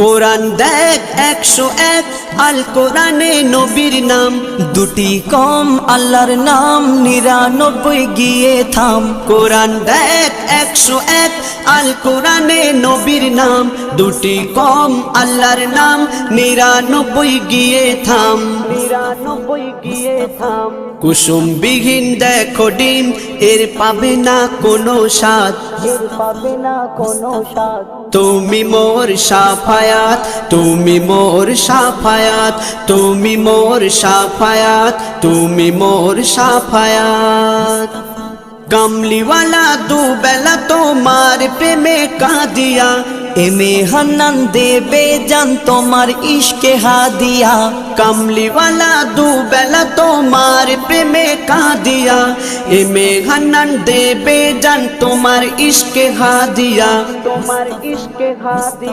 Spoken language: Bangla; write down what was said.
কোরআন দেখ 101 আল কোরআনে নবীর নাম, দুটি কম আল্লাহর নাম 99 গিয়ে থাম। কোরআন দেখ 101 আল কোরআনে নবীর নাম, দুটি কম আল্লাহর নাম 99 গিয়ে থাম। 99 গিয়ে থাম। কুসুম বিহীন দেখো ডিম, এর পাবে না কোনো স্বাদ, এর পাবে না কোনো স্বাদ। তুমি মোর শাফায়াত, তুমি মোর শাফায়াত, তুমি মোর শাফায়াত, তুমি মোর শাফায়াত। কামলিওয়ালা দুবেলা তোমার প্রেমে কাঁদিয়া, এমে হান্নান দেবে জান তোমার ইশকে হাদিয়া। কামলিওয়ালা দুবেলা তোমার প্রেমে কাঁদিয়া, এমে হান্নান দেবে জান তোমার ইশকে হাদিয়া, তোমার ইশকে হাদিয়া।